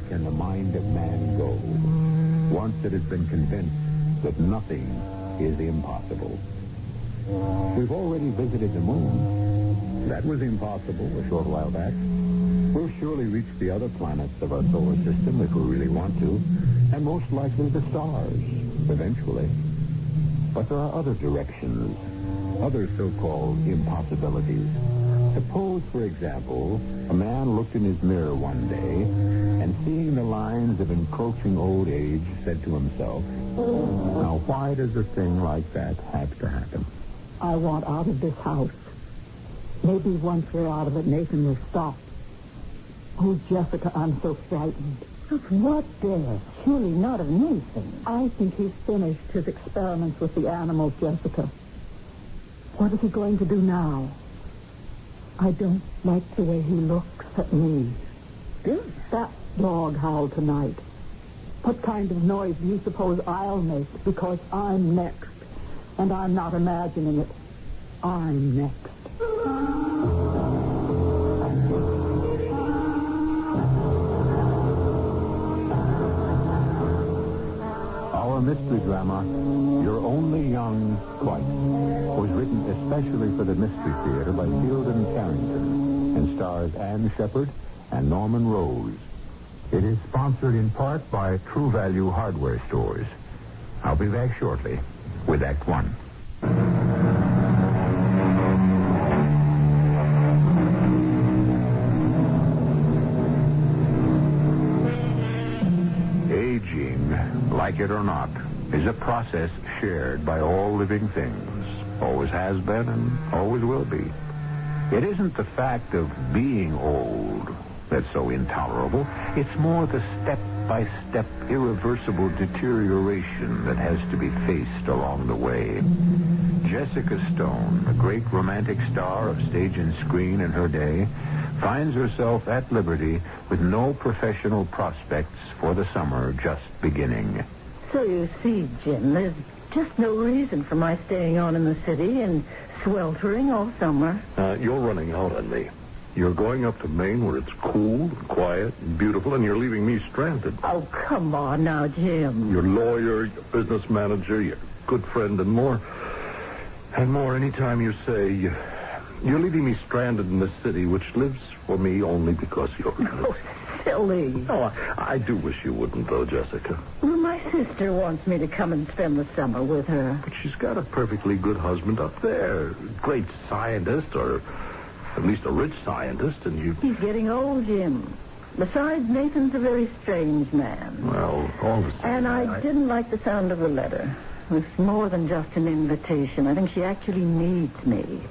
can the mind of man go? Once it has been convinced that nothing is impossible. We've already visited the moon. That was impossible a short while back. We'll surely reach the other planets of our solar system if we really want to, and most likely the stars, eventually. But there are other directions, other so-called impossibilities. Suppose, for example, a man looked in his mirror one day and seeing the lines of encroaching old age said to himself, now why does a thing like that have to happen? I want out of this house. Maybe once we're out of it, Nathan will stop. Oh, Jessica, I'm so frightened. Of what, dear? Surely not of Nathan. I think he's finished his experiments with the animals, Jessica. What is he going to do now? I don't like the way he looks at me. That dog howled tonight. What kind of noise do you suppose I'll make? Because I'm next. And I'm not imagining it. I'm next. Our mystery drama, You're Only Young Twice, was written especially for the Mystery Theater by Fielden Carrington and stars Anne Shepard and Norman Rose. It is sponsored in part by True Value Hardware Stores. I'll be back shortly with Act One. Aging, like it or not, is a process shared by all living things. Always has been and always will be. It isn't the fact of being old that's so intolerable. It's more the step-by-step irreversible deterioration that has to be faced along the way. Jessica Stone, a great romantic star of stage and screen in her day, finds herself at liberty with no professional prospects for the summer just beginning. So you see, Jim, there's just no reason for my staying on in the city and sweltering all summer. You're running out on me. You're going up to Maine where it's cool and quiet and beautiful, and you're leaving me stranded. Oh, come on now, Jim. Your lawyer, your business manager, your good friend, and more. And more anytime you say you're leaving me stranded in this city, which lives for me only because you're in it. Oh, silly. Oh, I do wish you wouldn't, though, Jessica. Well, my sister wants me to come and spend the summer with her. But she's got a perfectly good husband up there. Great scientist, or at least a rich scientist, and you... He's getting old, Jim. Besides, Nathan's a very strange man. Well, all the same... And I didn't like the sound of the letter. It was more than just an invitation. I think she actually needs me.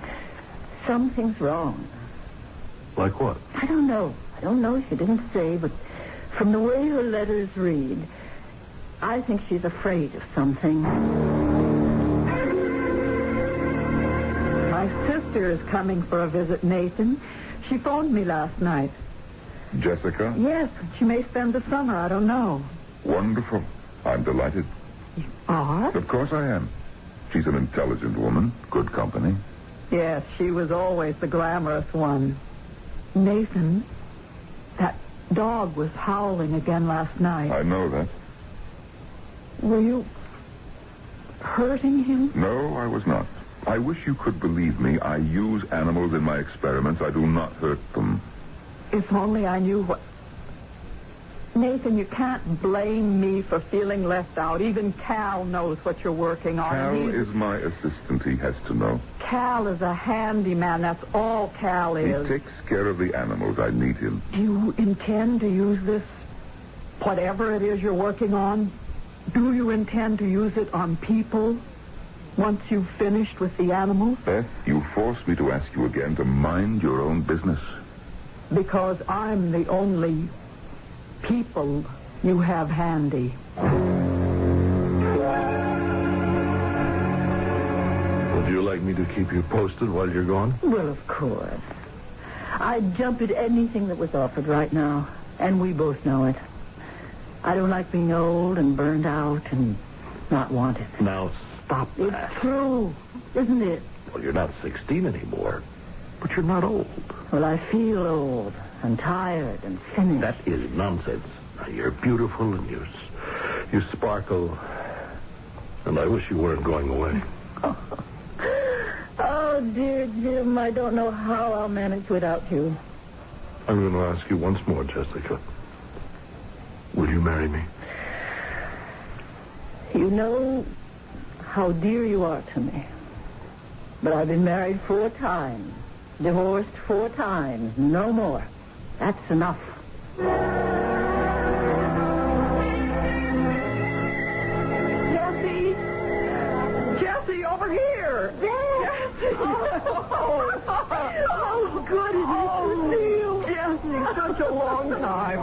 Something's wrong. Like what? I don't know. She didn't say, but from the way her letters read, I think she's afraid of something. My sister is coming for a visit, Nathan. She phoned me last night. Jessica? Yes, she may spend the summer. I don't know. Wonderful. I'm delighted. You are? Of course I am. She's an intelligent woman, good company. Yes, she was always the glamorous one. Nathan, that dog was howling again last night. I know that. Were you hurting him? No, I was not. I wish you could believe me. I use animals in my experiments. I do not hurt them. If only I knew what... Nathan, you can't blame me for feeling left out. Even Cal knows what you're working on. Cal is my assistant. He has to know. Cal is a handyman. That's all Cal is. He takes care of the animals. I need him. Do you intend to use this, whatever it is you're working on? Do you intend to use it on people once you've finished with the animals? Beth, you force me to ask you again to mind your own business. Because I'm the only people you have handy. Would you like me to keep you posted while you're gone? Well, of course. I'd jump at anything that was offered right now, and we both know it. I don't like being old and burned out and not wanted. Now, stop that. It's true, isn't it? Well, you're not 16 anymore, but you're not old. Well, I feel old and tired and finished. That is nonsense. You're beautiful and you sparkle. And I wish you weren't going away. Oh, dear Jim, I don't know how I'll manage without you. I'm going to ask you once more, Jessica. Will you marry me? You know how dear you are to me. But I've been married 4 times, divorced 4 times, no more. That's enough. Jessie, over here! Jessie! Oh, good to see you. Jessie, such a long time.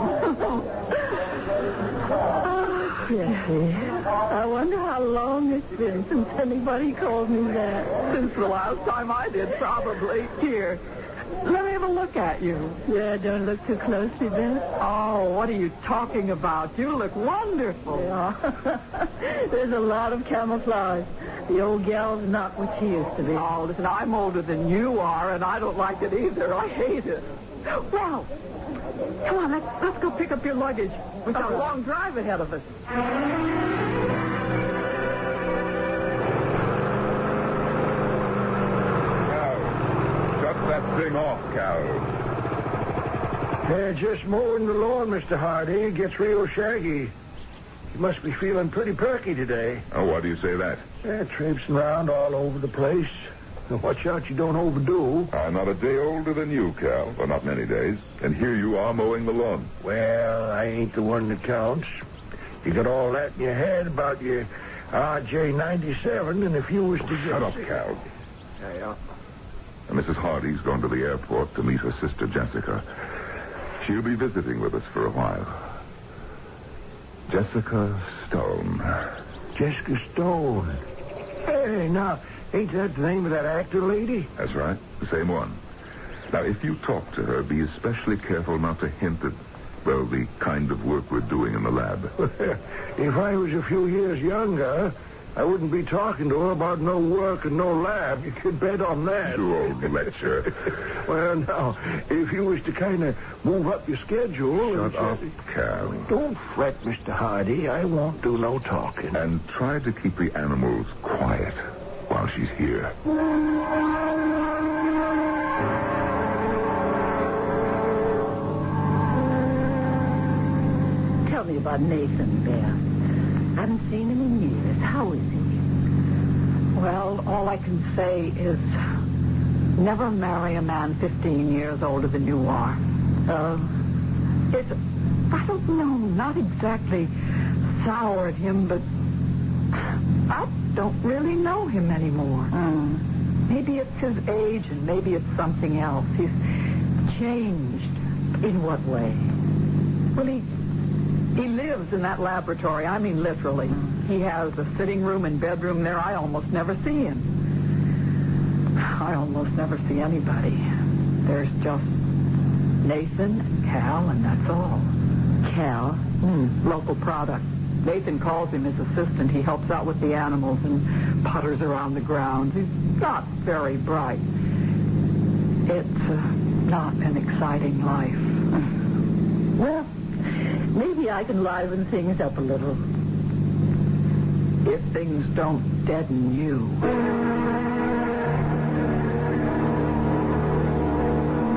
Jessie, I wonder how long it's been since anybody called me that. Since the last time I did, probably. Here, let me have a look at you. Yeah, don't look too closely, Beth. Oh, what are you talking about? You look wonderful. Yeah. There's a lot of camouflage. The old gal's not what she used to be. Oh, listen, I'm older than you are, and I don't like it either. I hate it. Well, come on, let's go pick up your luggage. We've got a long drive ahead of us. Shut that thing off, Cal. Just mowing the lawn, Mr. Hardy. It gets real shaggy. You must be feeling pretty perky today. Oh, why do you say that? Traipsing around all over the place. Now, watch out you don't overdo. I'm not a day older than you, Cal. Well, not many days. And here you are mowing the lawn. Well, I ain't the one that counts. You got all that in your head about your RJ-97, and if you was to get... Shut up, sick- Cal. Yeah. Mrs. Hardy's gone to the airport to meet her sister, Jessica. She'll be visiting with us for a while. Jessica Stone. Jessica Stone. Hey, now, ain't that the name of that actor lady? That's right, the same one. Now, if you talk to her, be especially careful not to hint at, well, the kind of work we're doing in the lab. If I was a few years younger, I wouldn't be talking to her about no work and no lab. You could bet on that. You old lecture. Well, now, if you was to kind of move up your schedule... Shut up, Cal. Don't fret, Mr. Hardy. I won't do no talking. And try to keep the animals quiet while she's here. Tell me about Nathan, Beth. Haven't seen him in years. How is he? Well, all I can say is never marry a man 15 years older than you are. It's, I don't know, not exactly soured him, but I don't really know him anymore. Maybe it's his age and maybe it's something else. He's changed. In what way? Well, he lives in that laboratory. I mean, literally. He has a sitting room and bedroom there. I almost never see him. I almost never see anybody. There's just Nathan and Cal, and that's all. Cal? Local product. Nathan calls him his assistant. He helps out with the animals and putters around the grounds. He's not very bright. It's not an exciting life. Well, maybe I can liven things up a little. If things don't deaden you.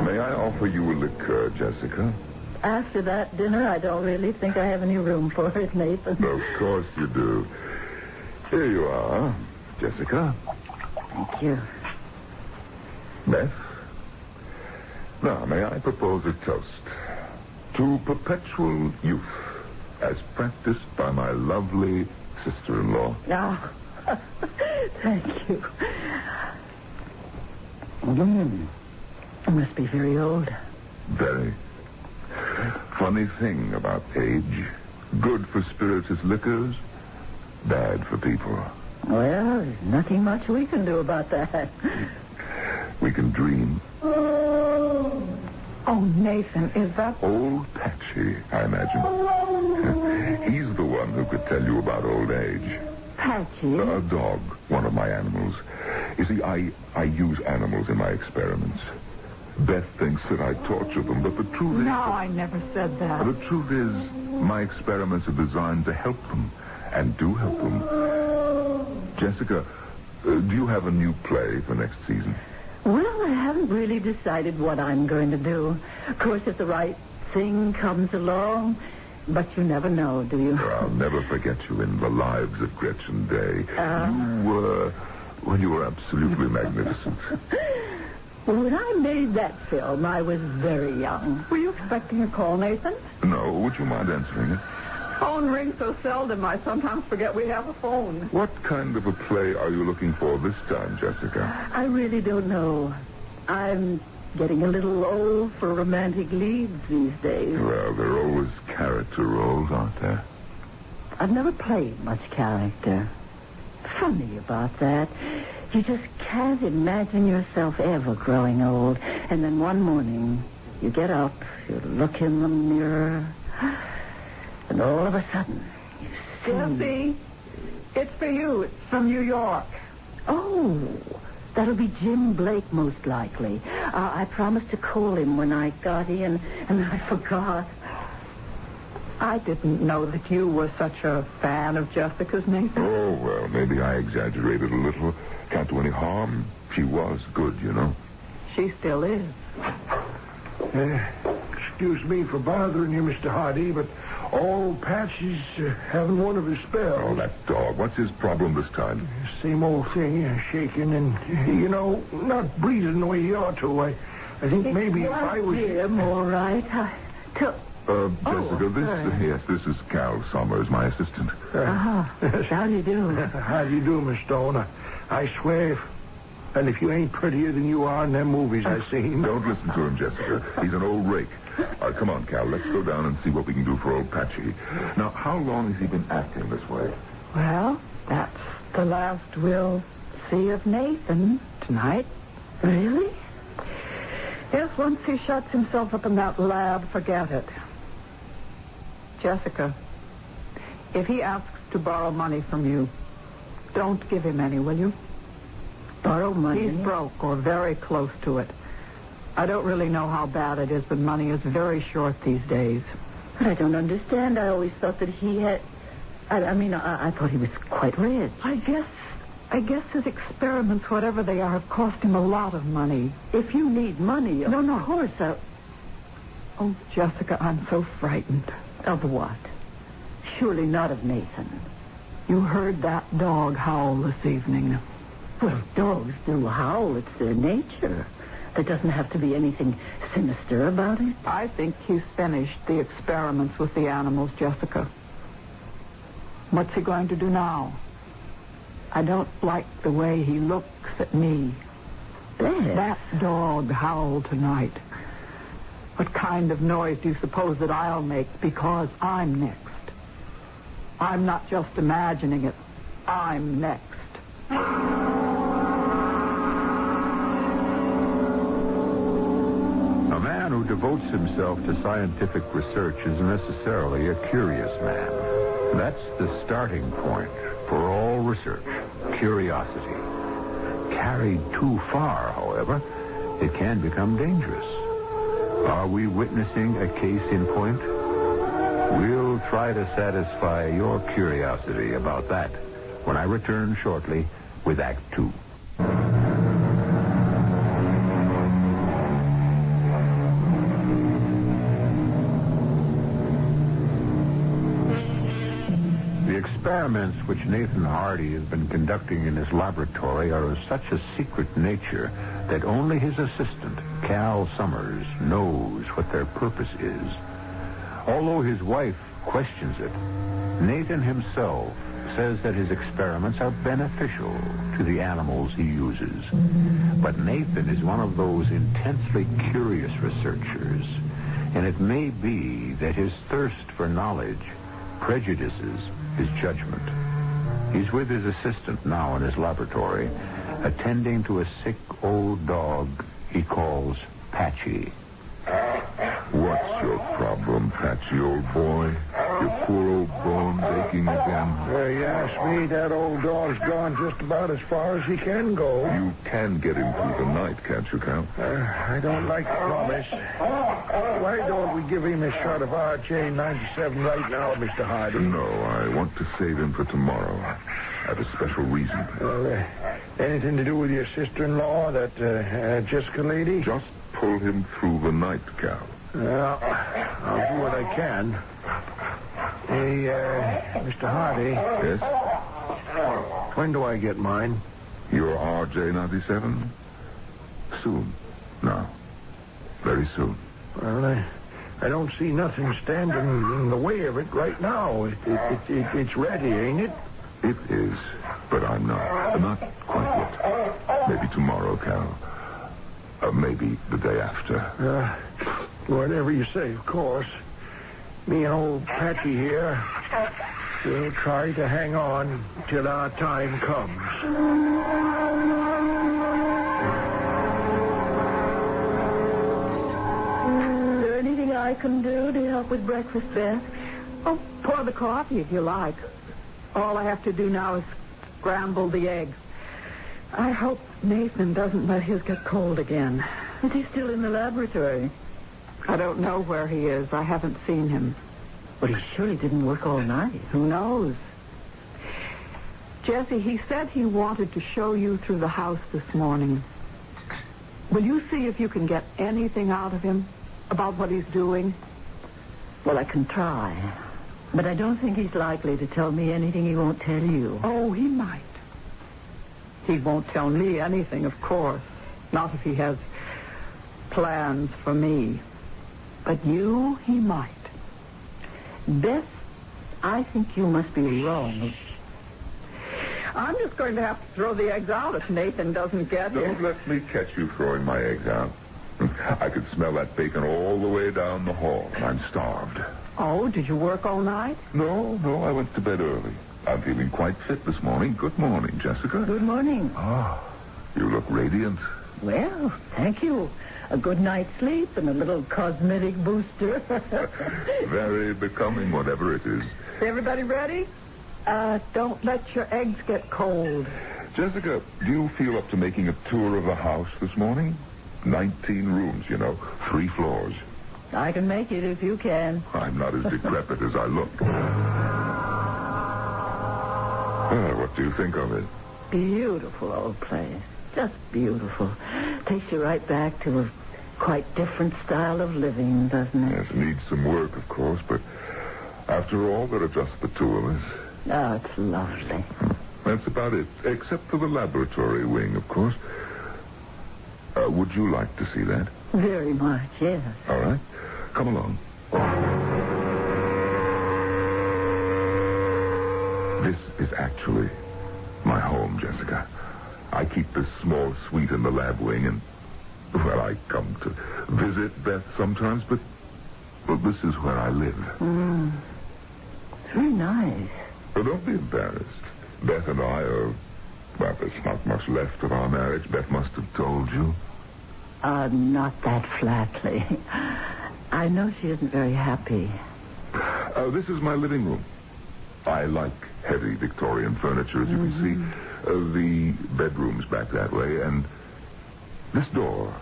May I offer you a liqueur, Jessica? After that dinner, I don't really think I have any room for it, Nathan. Of course you do. Here you are, Jessica. Thank you. Beth. Now, may I propose a toast to perpetual youth as practiced by my lovely sister-in-law. Ah, thank you. I must be very old. Very. Funny thing about age. Good for spirituous liquors, bad for people. Well, there's nothing much we can do about that. We can dream. Oh, Nathan, is that... Old Patchy, I imagine. He's the one who could tell you about old age. Patchy? A dog, one of my animals. You see, I use animals in my experiments. Beth thinks that I torture them, but the truth is... No, I never said that. The truth is, my experiments are designed to help them, and do help them. Jessica, do you have a new play for next season? Well, I haven't really decided what I'm going to do. Of course, if the right thing comes along, but you never know, do you? I'll never forget you in The Lives of Gretchen Day. You were absolutely magnificent. Well, when I made that film, I was very young. Were you expecting a call, Nathan? No, would you mind answering it? Phone rings so seldom, I sometimes forget we have a phone. What kind of a play are you looking for this time, Jessica? I really don't know. I'm getting a little old for romantic leads these days. Well, there are always character roles, aren't there? I've never played much character. Funny about that. You just can't imagine yourself ever growing old. And then one morning, you get up, you look in the mirror, and all of a sudden, you see... Jesse, it's for you. It's from New York. Oh, that'll be Jim Blake, most likely. I promised to call him when I got in, and I forgot. I didn't know that you were such a fan of Jessica's, Nathan. Oh, well, maybe I exaggerated a little. Can't do any harm. She was good, you know. She still is. Excuse me for bothering you, Mr. Hardy, but old Patsy's having one of his spells. Oh, that dog. What's his problem this time? Same old thing, shaking and, not breathing the way he ought to. I think maybe if I was... Jim, all right. Jessica, this is Cal Summers, my assistant. How do you do? How do you do, Miss Stone? I swear, if you ain't prettier than you are in them movies I've seen. Don't listen to him, Jessica. He's an old rake. Come on, Cal. Let's go down and see what we can do for old Patchy. Now, how long has he been acting this way? Well, that's the last we'll see of Nathan tonight. Really? Yes, once he shuts himself up in that lab, forget it. Jessica, if he asks to borrow money from you, don't give him any, will you? Borrow money? He's broke or very close to it. I don't really know how bad it is, but money is very short these days. But I don't understand. I always thought that he had... I thought he was quite rich. I guess his experiments, whatever they are, have cost him a lot of money. If you need money... No. Of course, Oh, Jessica, I'm so frightened. Of what? Surely not of Nathan. You heard that dog howl this evening. Well, dogs do howl. It's their nature. There doesn't have to be anything sinister about it. I think he's finished the experiments with the animals, Jessica. What's he going to do now? I don't like the way he looks at me. Beth. That dog howled tonight. What kind of noise do you suppose that I'll make because I'm next? I'm not just imagining it. I'm next. A man who devotes himself to scientific research is necessarily a curious man. That's the starting point for all research, curiosity. Carried too far, however, it can become dangerous. Are we witnessing a case in point? We'll try to satisfy your curiosity about that when I return shortly with Act 2. The experiments which Nathan Hardy has been conducting in his laboratory are of such a secret nature that only his assistant, Cal Summers, knows what their purpose is. Although his wife questions it, Nathan himself says that his experiments are beneficial to the animals he uses. But Nathan is one of those intensely curious researchers, and it may be that his thirst for knowledge prejudices his judgment. He's with his assistant now in his laboratory, attending to a sick old dog he calls Patchy. What's What's your problem, Patchy, old boy? Your poor old bones aching again? You ask me, that old dog's gone just about as far as he can go. You can get him through the night, can't you, Cal? I don't like to promise. Why don't we give him a shot of RJ-97 right now, Mr. Hardy? No, I want to save him for tomorrow. I have a special reason. Anything to do with your sister-in-law, that Jessica lady? Just pull him through the night, Cal. I'll do what I can. Hey, Mr. Hardy. Yes? When do I get mine? Your RJ-97? Soon. Now. Very soon. Well, I don't see nothing standing in the way of it right now. It's ready, ain't it? It is, but I'm not. Not quite yet. Maybe tomorrow, Cal. Maybe the day after. Whatever you say, of course. Me and old Patchy here, we'll try to hang on till our time comes. Is there anything I can do to help with breakfast, Beth? Oh, pour the coffee if you like. All I have to do now is scramble the eggs. I hope Nathan doesn't let his get cold again. Is he still in the laboratory? I don't know where he is. I haven't seen him. But he surely didn't work all night. Who knows? Jesse, he said he wanted to show you through the house this morning. Will you see if you can get anything out of him about what he's doing? Well, I can try. But I don't think he's likely to tell me anything he won't tell you. Oh, he might. He won't tell me anything, of course. Not if he has plans for me. But you, he might. Beth, I think you must be wrong. I'm just going to have to throw the eggs out if Nathan doesn't get here. Don't let me catch you throwing my eggs out. I could smell that bacon all the way down the hall, and I'm starved. Oh, did you work all night? No, I went to bed early. I'm feeling quite fit this morning. Good morning, Jessica. Good morning. You look radiant. Well, thank you. A good night's sleep and a little cosmetic booster. Very becoming, whatever it is. Everybody ready? Don't let your eggs get cold. Jessica, do you feel up to making a tour of the house this morning? 19 rooms, 3 floors. I can make it if you can. I'm not as decrepit as I look. What do you think of it? Beautiful old place. Just beautiful. Takes you right back to a quite different style of living, doesn't it? Yes, it needs some work, of course, but after all, there are just the two of us. Oh, it's lovely. That's about it, except for the laboratory wing, of course. Would you like to see that? Very much, yes. All right. Come along. This is actually my home, Jessica. I keep this small suite in the lab wing, and, well, I come to visit Beth sometimes, but, well, this is where I live. Very nice. Well, don't be embarrassed. Beth and I are, well, there's not much left of our marriage. Beth must have told you. Not that flatly. I know she isn't very happy. This is my living room. I like heavy Victorian furniture, as you can see. The bedroom's back that way, and this door,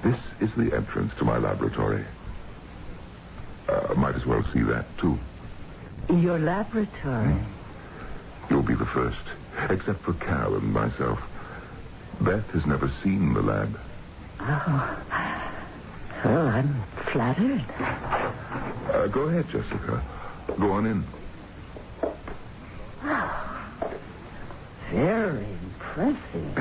this is the entrance to my laboratory. Might as well see that, too. Your laboratory? You'll be the first, except for Cal and myself. Beth has never seen the lab. Oh. Well, I'm flattered. Go ahead, Jessica. Go on in. Very impressive.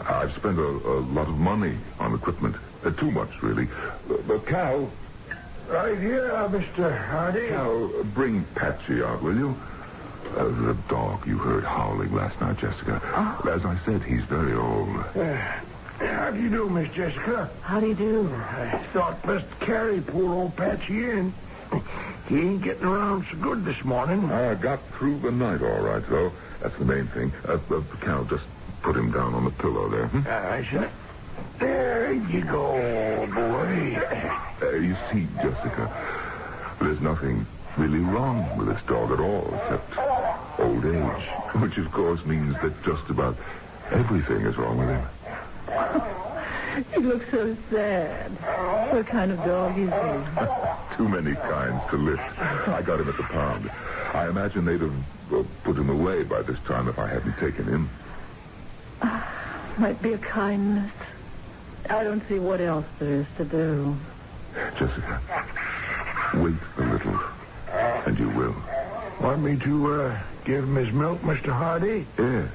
I've spent a lot of money on equipment. Too much, really. But Cal... Right here, Mr. Hardy. Cal, bring Patsy out, will you? The dog you heard howling last night, Jessica. As I said, he's very old. How do you do, Miss Jessica? How do you do? I thought best carry poor old Patsy in. He ain't getting around so good this morning. I got through the night all right, though. That's the main thing. Cal, just put him down on the pillow there. I should. There you go, boy. You see, Jessica, there's nothing really wrong with this dog at all, except old age, which of course means that just about everything is wrong with him. He looks so sad. What kind of dog is he? Too many kinds to list. I got him at the pound. I imagine they'd have put him away by this time if I hadn't taken him. Might be a kindness. I don't see what else there is to do. Jessica, wait a little, and you will. Want me to give him his milk, Mr. Hardy? Yes,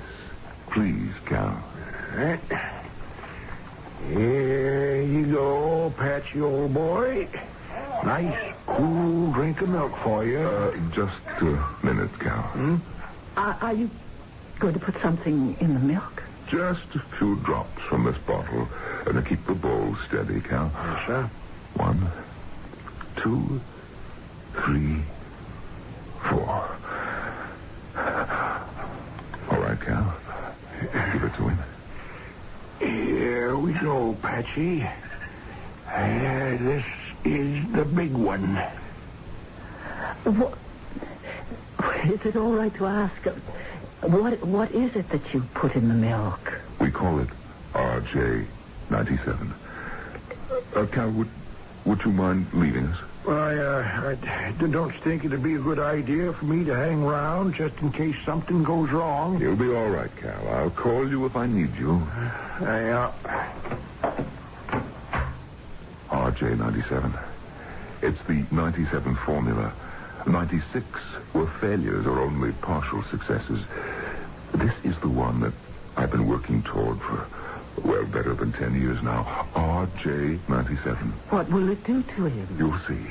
please, Cal. Right. Here you go, Patchy, old boy. Nice, cool drink of milk for you. Just a minute, Cal. Are you going to put something in the milk? Just a few drops from this bottle, and to keep the bowl steady, Cal. Yes, sir. 1, 2, 3, 4. All right, Cal. Give it to him. Here we go, Patchy. This is the big one. What? Is it all right to ask? What is it that you put in the milk? We call it RJ97. Cal, would you mind leaving us? Well, I don't think it'd be a good idea for me to hang around just in case something goes wrong. You'll be all right, Cal. I'll call you if I need you. RJ97. It's the 97 formula. 96 were failures or only partial successes. This is the one that I've been working toward for, well, better than 10 years now. RJ97. What will it do to him? You'll see.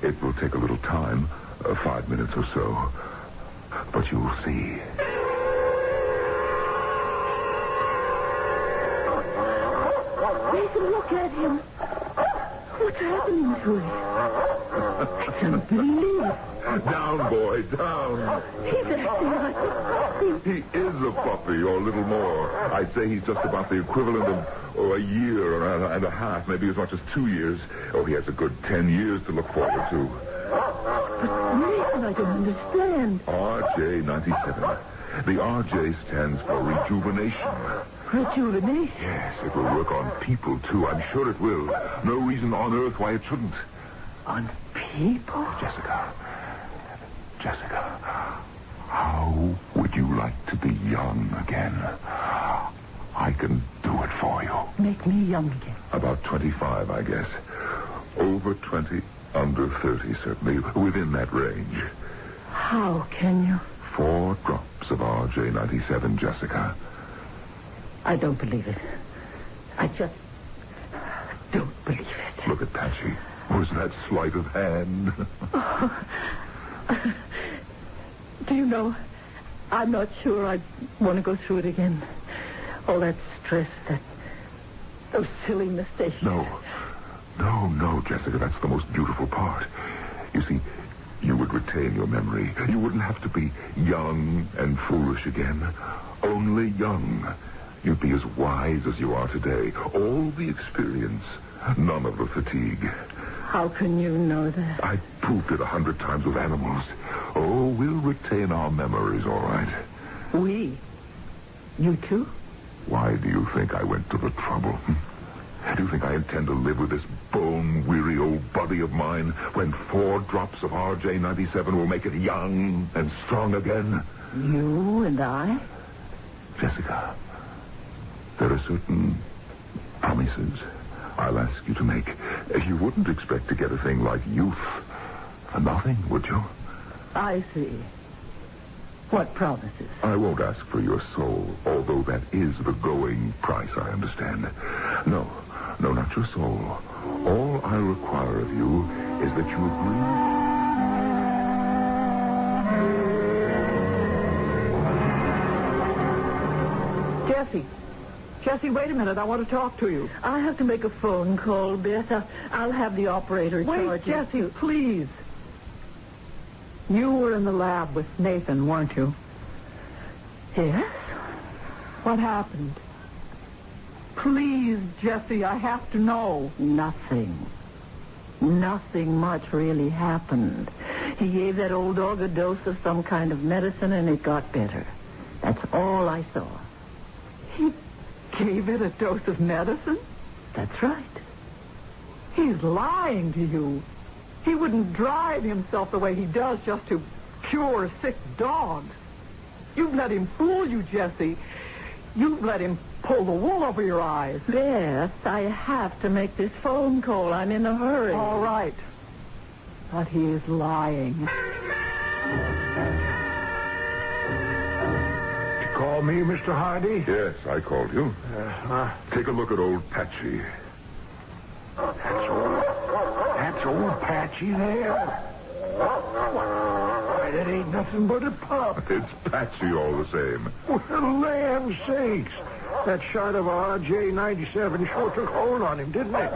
It will take a little time, 5 minutes or so. But you'll see. Nathan, look at him. What's happening to him? It's unbelievable. Down, boy, down. He's acting like a puppy. He is a puppy, or a little more. I'd say he's just about the equivalent of a year and a half, maybe as much as 2 years. Oh, he has a good 10 years to look forward to. But Nathan, I don't understand. RJ97. The RJ stands for rejuvenation. Rejuvenation? Yes, it will work on people, too. I'm sure it will. No reason on earth why it shouldn't. On people? Jessica, how would you like to be young again? I can do it for you. Make me young again. About 25, I guess. Over 20, under 30, certainly. Within that range. How can you? 4 drops of RJ97, Jessica. I don't believe it. I just don't believe it. Look at Patchy. Was that sleight of hand? Do you know, I'm not sure I want to go through it again. All that stress, those silly mistakes. No, Jessica, that's the most beautiful part. You see, you would retain your memory. You wouldn't have to be young and foolish again. Only young. You'd be as wise as you are today. All the experience, none of the fatigue. How can you know that? I proved it 100 times with animals. Oh, we'll retain our memories, all right. We? You too? Why do you think I went to the trouble? Do you think I intend to live with this bone-weary old body of mine when 4 drops of RJ97 will make it young and strong again? You and I? Jessica, there are certain promises I'll ask you to make. You wouldn't expect to get a thing like youth for nothing, would you? I see. What promises? I won't ask for your soul, although that is the going price, I understand. No, not your soul. All I require of you is that you agree. Jesse, wait a minute. I want to talk to you. I have to make a phone call, Beth. I'll have the operator charge Wait, you. Jesse, please. You were in the lab with Nathan, weren't you? Yes? What happened? Please, Jesse, I have to know. Nothing. Nothing much really happened. He gave that old dog a dose of some kind of medicine, and it got better. That's all I saw. He gave it a dose of medicine? That's right. He's lying to you. He wouldn't drive himself the way he does just to cure sick dogs. You've let him fool you, Jesse. You've let him pull the wool over your eyes. Beth, I have to make this phone call. I'm in a hurry. All right. But he is lying. You call me, Mr. Hardy? Yes, I called you. Take a look at old Patchy. That's old Patchy there. Why, that ain't nothing but a pup. It's Patchy all the same. Well, land sakes. That shot of RJ-97 sure took hold on him, didn't it?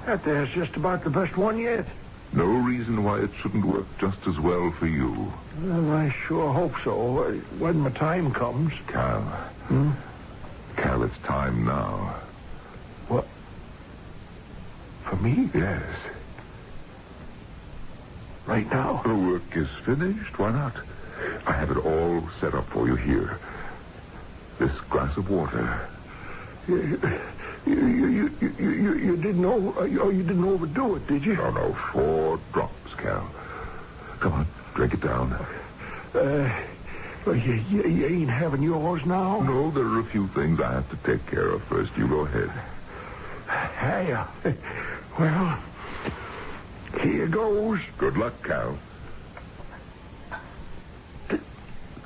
That there's just about the best one yet. No reason why it shouldn't work just as well for you. Well, I sure hope so. When my time comes. Cal. Cal, it's time now. What? For me? Yes. Right now? The work is finished. Why not? I have it all set up for you here. This glass of water. You didn't you didn't overdo it, did you? No, 4 drops, Cal. Come on, drink it down. Well, you ain't having yours now? No, there are a few things I have to take care of first. You go ahead. Hey, well, here goes. Good luck, Cal.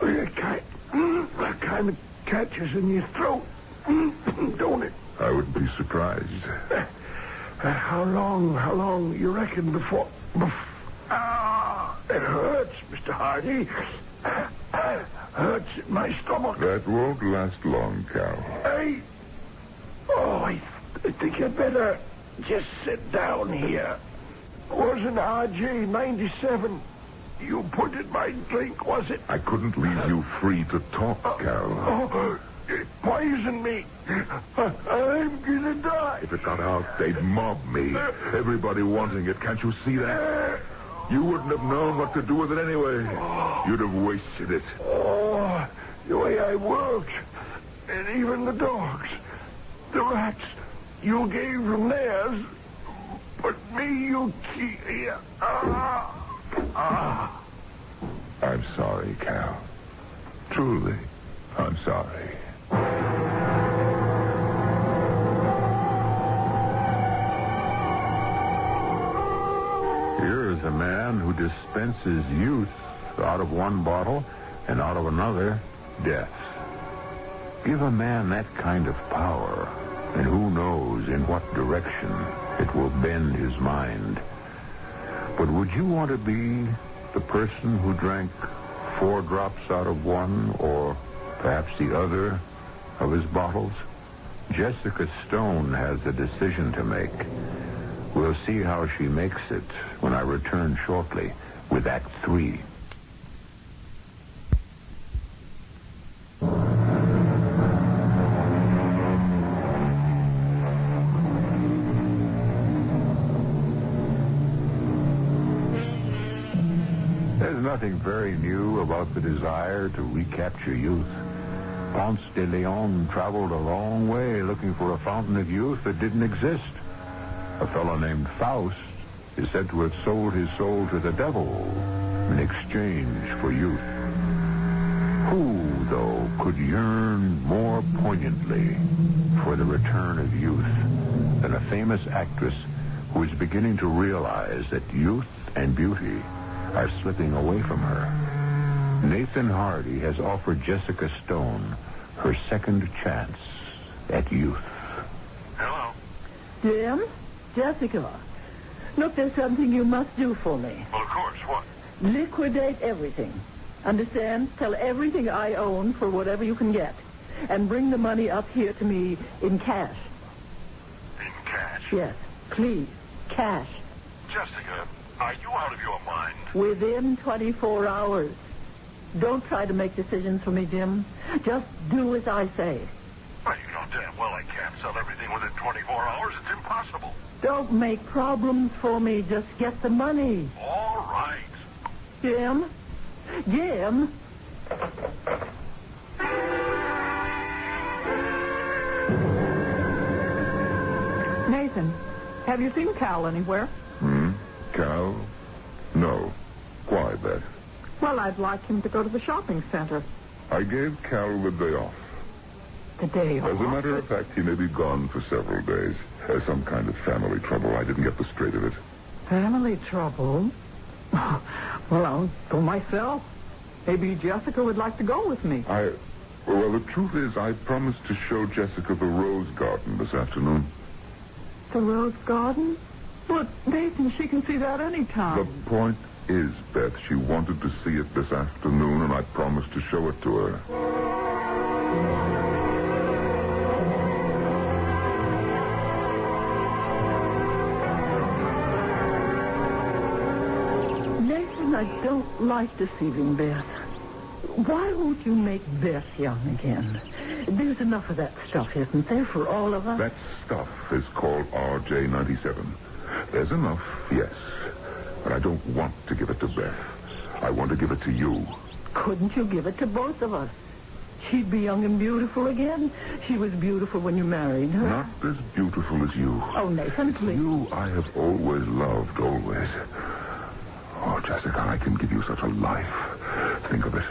That kind of catches in your throat, don't it? I wouldn't be surprised. How long you reckon before... it hurts, Mr. Hardy. Hurts in my stomach. That won't last long, Cal. I think I'd better just sit down here. Wasn't RJ-97 you put in my drink, was it? I couldn't leave you free to talk, Cal. It poisoned me. I'm gonna die. If it got out, they'd mob me. Everybody wanting it. Can't you see that? You wouldn't have known what to do with it anyway. You'd have wasted it. Oh, the way I worked. And even the dogs. The rats. You gave them theirs. But me, you keep... I'm sorry, Cal. Truly, I'm sorry. Here is a man who dispenses youth out of one bottle and out of another, death. Give a man that kind of power, and who knows in what direction it will bend his mind. But would you want to be the person who drank 4 drops out of one, or perhaps the other of his bottles? Jessica Stone has a decision to make. We'll see how she makes it when I return shortly with Act 3. There's nothing very new about the desire to recapture youth. Ponce de Leon traveled a long way looking for a fountain of youth that didn't exist. A fellow named Faust is said to have sold his soul to the devil in exchange for youth. Who, though, could yearn more poignantly for the return of youth than a famous actress who is beginning to realize that youth and beauty are slipping away from her? Nathan Hardy has offered Jessica Stone her second chance at youth. Hello. Jim? Jessica, look, there's something you must do for me. Well, of course. What? Liquidate everything. Understand? Sell everything I own for whatever you can get. And bring the money up here to me in cash. In cash? Yes, please. Cash. Jessica, are you out of your mind? Within 24 hours. Don't try to make decisions for me, Jim. Just do as I say. Well, you don't damn well I can't sell everything within 24 hours. It's impossible. Don't make problems for me. Just get the money. All right. Jim? Jim? Nathan, have you seen Cal anywhere? Cal? No. Why, Beth? Well, I'd like him to go to the shopping center. I gave Cal the day off. The day off? As a matter of fact, he may be gone for several days. Some kind of family trouble. I didn't get the straight of it. Family trouble? Well, I'll go myself. Maybe Jessica would like to go with me. Well, the truth is, I promised to show Jessica the rose garden this afternoon. The rose garden? Well, Nathan, she can see that any time. The point is, Beth, she wanted to see it this afternoon, and I promised to show it to her. Nathan, I don't like deceiving Beth. Why won't you make Beth young again? There's enough of that stuff, isn't there, for all of us? That stuff is called RJ-97. There's enough, yes. But I don't want to give it to Beth. I want to give it to you. Couldn't you give it to both of us? She'd be young and beautiful again. She was beautiful when you married her. Not as beautiful as you. Oh, Nathan, please. You I have always loved, always. Oh, Jessica, I can give you such a life. Think of it.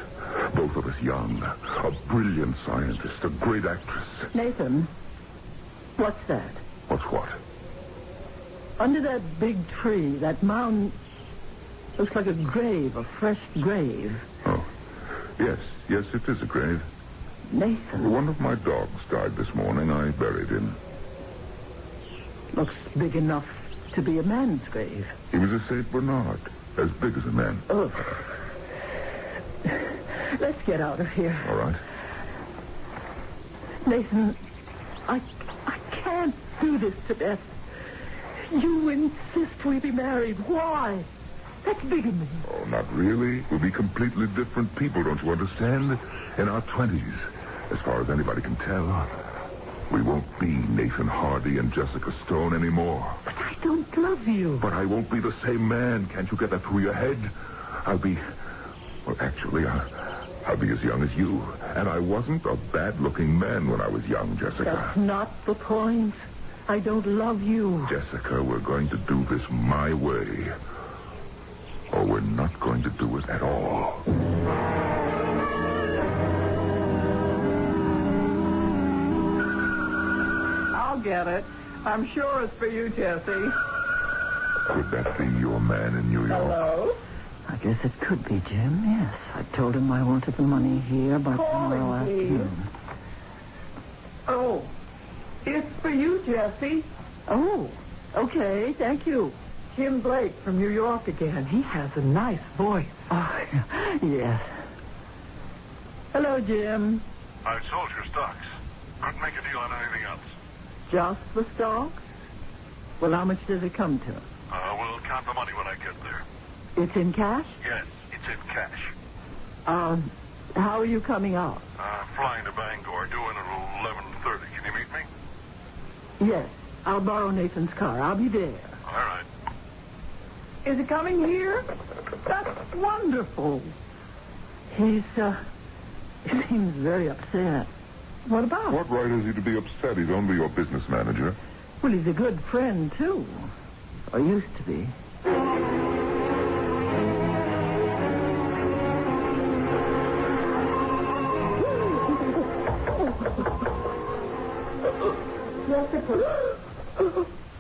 Both of us young. A brilliant scientist, a great actress. Nathan, what's that? What's what? Under that big tree, that mound looks like a grave, a fresh grave. Oh, yes, it is a grave. Nathan. One of my dogs died this morning. I buried him. Looks big enough to be a man's grave. He was a St. Bernard, as big as a man. Ugh. Let's get out of here. All right. Nathan, I can't do this to Beth. You insist we be married. Why? That's bigamy. Oh, not really. We'll be completely different people, don't you understand? In our 20s, as far as anybody can tell. We won't be Nathan Hardy and Jessica Stone anymore. But I don't love you. But I won't be the same man. Can't you get that through your head? I'll be... Well, actually, I'll be as young as you. And I wasn't a bad-looking man when I was young, Jessica. That's not the point. I don't love you. Jessica, we're going to do this my way. Or we're not going to do it at all. I'll get it. I'm sure it's for you, Jesse. Could that be your man in New York? Hello? I guess it could be, Jim, yes. I told him I wanted the money here by tomorrow Calling, please. afternoon. Oh, it's for you, Jesse. Oh, okay, thank you. Jim Blake from New York again. He has a nice voice. Oh, yes. Hello, Jim. I sold your stocks. Couldn't make a deal on anything else. Just the stocks? Well, how much does it come to? We'll count the money when I get there. It's in cash? Yes, it's in cash. How are you coming out? Flying to Bangor, doing it at 11:30. Can you meet me? Yes, I'll borrow Nathan's car. I'll be there. All right. Is it coming here? That's wonderful. He seems very upset. What about? What right has he to be upset? He's only your business manager. Well, he's a good friend, too. Or used to be.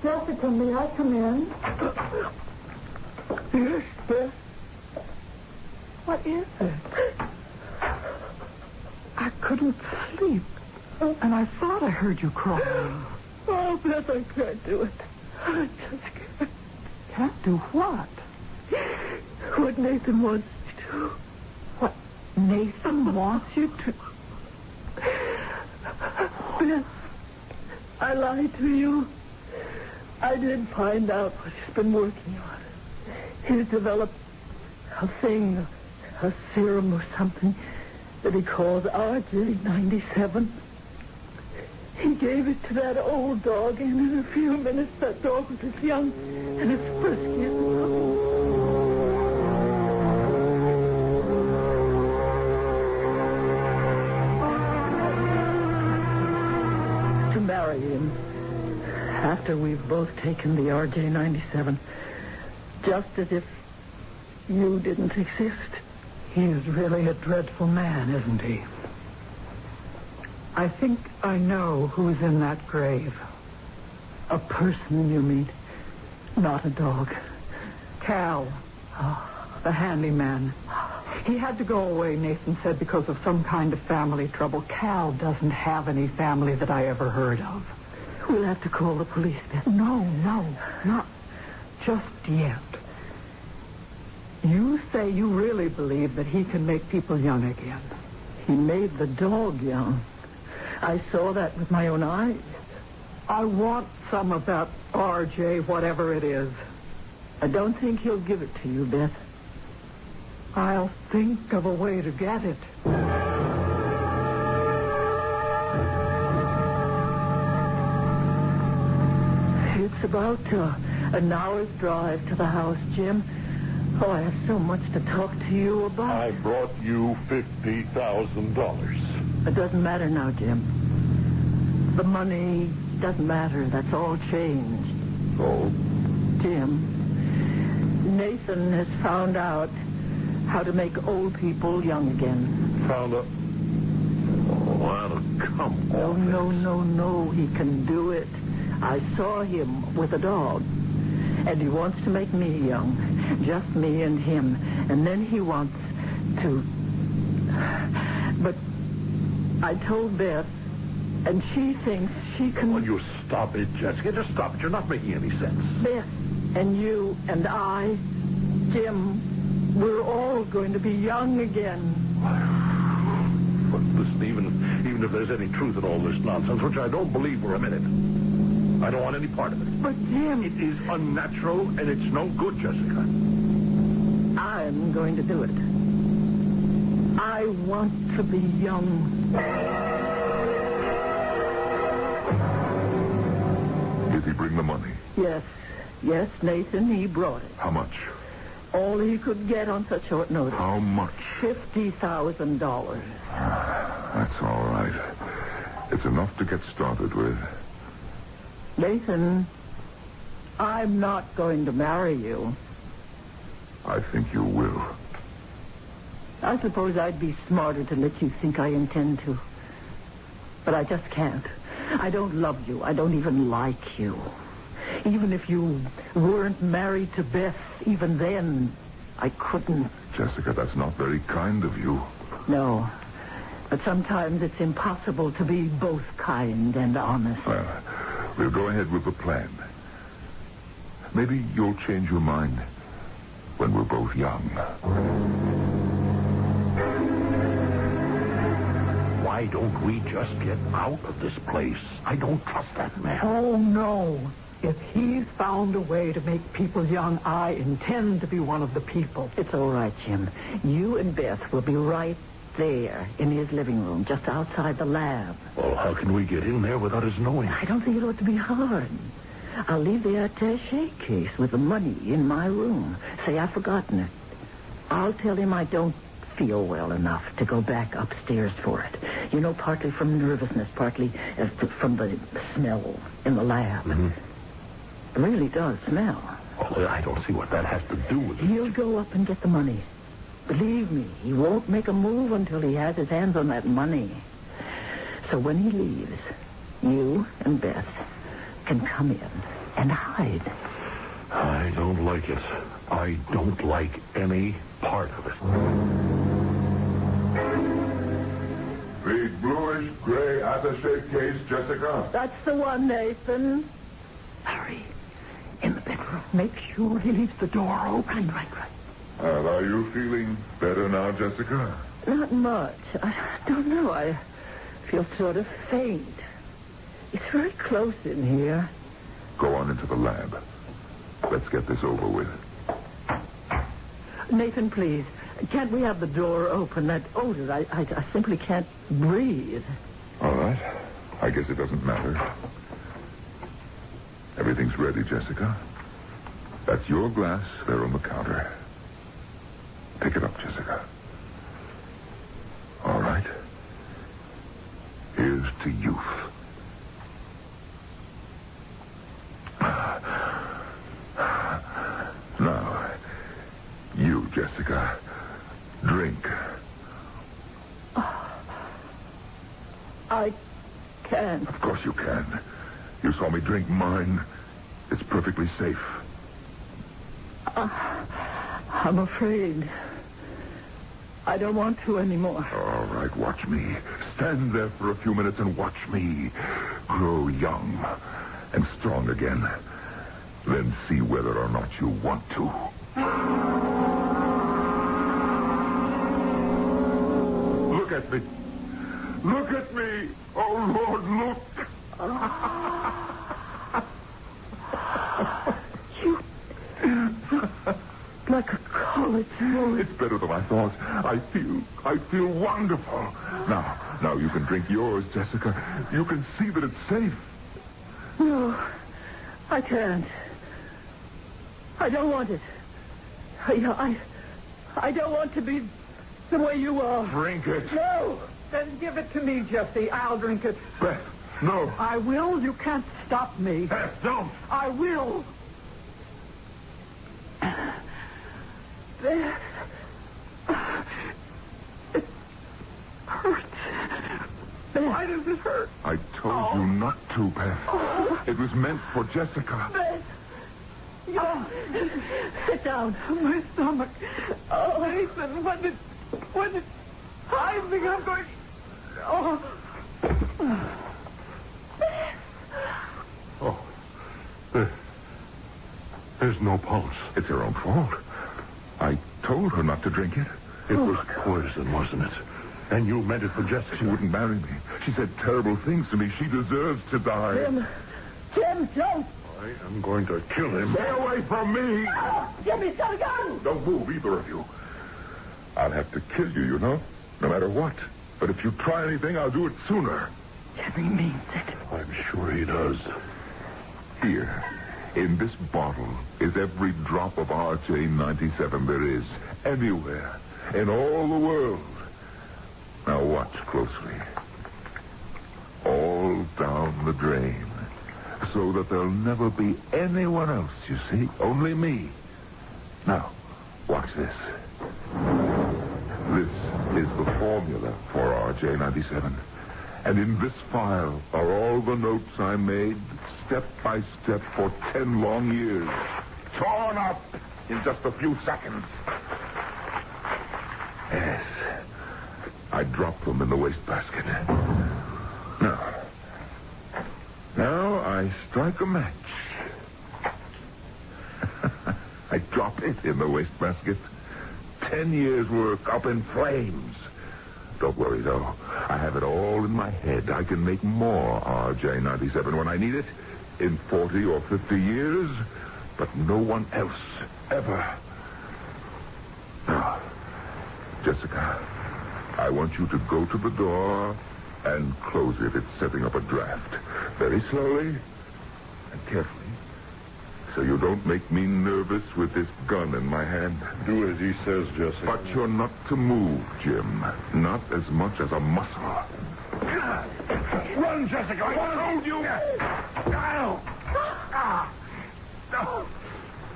Jessica, may I come in? Yes, Beth. What is it? I couldn't sleep. And I thought I heard you crying. Oh, Beth, I can't do it. I just can't. Can't do what? What Nathan wants me to. What Nathan wants you to... Beth, I lied to you. I did find out what he's been working on. He's developed a thing, a serum or something that he calls RJ-97. He gave it to that old dog, and in a few minutes that dog was as young and as frisky as a puppy. To marry him, after we've both taken the RJ-97, just as if you didn't exist. He is really a dreadful man, isn't he? I think I know who's in that grave. A person, you mean? Not a dog. Cal, the handyman. He had to go away, Nathan said, because of some kind of family trouble. Cal doesn't have any family that I ever heard of. We'll have to call the police, Beth. No, not just yet. You say you really believe that he can make people young again. He made the dog young. I saw that with my own eyes. I want some of that RJ, whatever it is. I don't think he'll give it to you, Beth. I'll think of a way to get it. It's about an hour's drive to the house, Jim. Oh, I have so much to talk to you about. I brought you $50,000. It doesn't matter now, Jim. The money doesn't matter. That's all changed. Oh? Jim, Nathan has found out how to make old people young again. Found out? Oh, well, come on. No. He can do it. I saw him with a dog. And he wants to make me young. Just me and him. And then he wants to... But I told Beth, and she thinks she can... Will you stop it, Jessica? Just stop it. You're not making any sense. Beth and you and I, Jim, we're all going to be young again. But listen, even if there's any truth in all this nonsense, which I don't believe for a minute, I don't want any part of it. But, Jim... It is unnatural, and it's no good, Jessica. I'm going to do it. I want to be young. Did he bring the money? Yes, Nathan, he brought it. How much? All he could get on such short notice. How much? $50,000. That's all right. It's enough to get started with. Nathan, I'm not going to marry you. I think you will. I suppose I'd be smarter to let you think I intend to. But I just can't. I don't love you. I don't even like you. Even if you weren't married to Beth, even then, I couldn't. Jessica, that's not very kind of you. No. But sometimes it's impossible to be both kind and honest. Well, we'll go ahead with the plan. Maybe you'll change your mind when we're both young. Why don't we just get out of this place? I don't trust that man. Oh, no. If he's found a way to make people young, I intend to be one of the people. It's all right, Jim. You and Beth will be right there in his living room, just outside the lab. Well, how can we get in there without his knowing? I don't think it ought to be hard. I'll leave the attaché case with the money in my room. Say I've forgotten it. I'll tell him I don't feel well enough to go back upstairs for it. You know, partly from nervousness, partly from the smell in the lab. Mm-hmm. It really does smell. Well, I don't see what that has to do with it. He'll go up and get the money. Believe me, he won't make a move until he has his hands on that money. So when he leaves, you and Beth can come in and hide. I don't like it. I don't like any part of it. The bluish gray attaché case, Jessica. That's the one, Nathan. Hurry. In the bedroom. Make sure he leaves the door open. Right. And are you feeling better now, Jessica? Not much. I don't know. I feel sort of faint. It's very close in here. Go on into the lab. Let's get this over with. Nathan, please. Can't we have the door open? That odor. I simply can't breathe. All right. I guess it doesn't matter. Everything's ready, Jessica. That's your glass there on the counter. Pick it up, Jessica. All right. Here's to youth. Now, you, Jessica, drink. I can't. Of course you can. You saw me drink mine. It's perfectly safe. I'm afraid. I don't want to anymore. All right, watch me. Stand there for a few minutes and watch me grow young and strong again. Then see whether or not you want to. Look at me. Look at me. Oh, Lord, look. Like a college boy. It's better than I thought. I feel wonderful. Now you can drink yours, Jessica. You can see that it's safe. No, I can't. I don't want it. I don't want to be the way you are. Drink it. No. Then give it to me, Jesse. I'll drink it. Beth, no. I will. You can't stop me. Beth, don't. I will. There. It hurts. Why does it hurt? I told you not to, Beth. It was meant for Jessica. Sit down. My stomach. Oh, Nathan, when did I think I'm going... Oh. Oh. There's no pulse. It's her own fault. I told her not to drink it. It was poison, wasn't it? And you meant it for Jessica. She wouldn't marry me. She said terrible things to me. She deserves to die. Jim, don't. I am going to kill him. Stay away from me. Jimmy's got a gun. Don't move, either of you. I'll have to kill you, no matter what. But if you try anything, I'll do it sooner. Jimmy means it. I'm sure he does. Here, in this bottle, is every drop of RJ-97 there is, anywhere, in all the world. Now watch closely. All down the drain, so that there'll never be anyone else, you see, only me. Now, watch this. This is the formula for RJ-97. And in this file are all the notes I made, step by step, for 10 long years. Torn up in just a few seconds. Yes. I dropped them in the wastebasket. Now I strike a match. I drop it in the wastebasket. 10 years' work up in flames. Don't worry, though. I have it all in my head. I can make more RJ-97 when I need it in 40 or 50 years, but no one else ever. Now, Jessica, I want you to go to the door and close it. It's setting up a draft. Very slowly and carefully, so you don't make me nervous with this gun in my hand. Do as he says, Jesse. But you're not to move, Jim. Not as much as a muscle. Run, Jessica! I told you!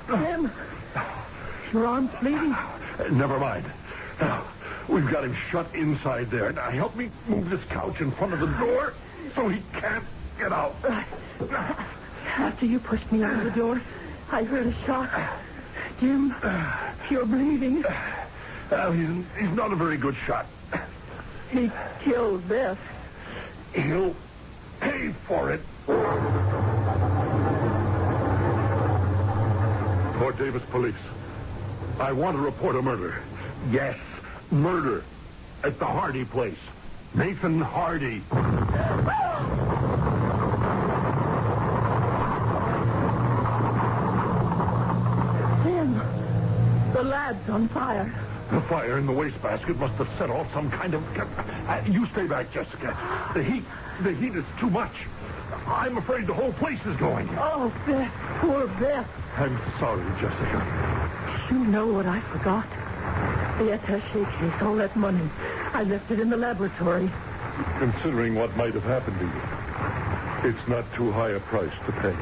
Jim, your arm's bleeding. Never mind. Now, we've got him shut inside there. Now, help me move this couch in front of the door so he can't get out. After you pushed me out of the door, I heard a shot. Jim, you're bleeding. Well, he's not a very good shot. He killed Beth. He'll pay for it. Fort Davis Police. I want to report a murder. Yes, murder. At the Hardy place. Nathan Hardy. Jim, the lad's on fire. The fire in the wastebasket must have set off some kind of... you stay back, Jessica. The heat is too much. I'm afraid the whole place is going. Oh, Beth, poor Beth. I'm sorry, Jessica. You know what I forgot? The attaché case, all that money. I left it in the laboratory. Considering what might have happened to you, it's not too high a price to pay.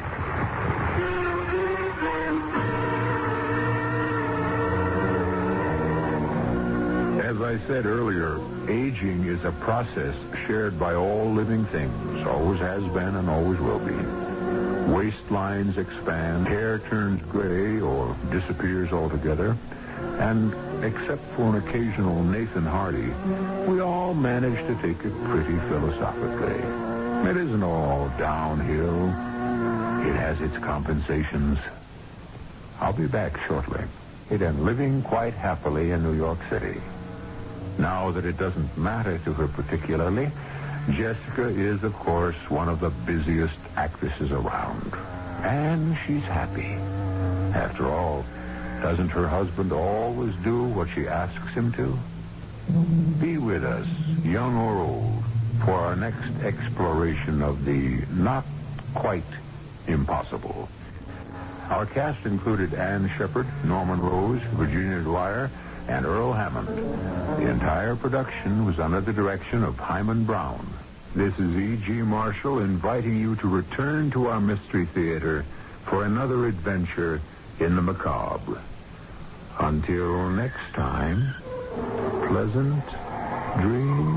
As I said earlier, aging is a process shared by all living things, always has been and always will be. Waistlines expand, hair turns gray or disappears altogether, and except for an occasional Nathan Hardy, we all manage to take it pretty philosophically. It isn't all downhill. It has its compensations. I'll be back shortly. And living quite happily in New York City. Now that it doesn't matter to her particularly, Jessica is, of course, one of the busiest actresses around. And she's happy. After all, doesn't her husband always do what she asks him to? Be with us, young or old, for our next exploration of the not quite impossible. Our cast included Ann Shepard, Norman Rose, Virginia Dwyer, and Earl Hammond. The entire production was under the direction of Hyman Brown. This is E.G. Marshall inviting you to return to our Mystery Theater for another adventure in the macabre. Until next time, pleasant dreams.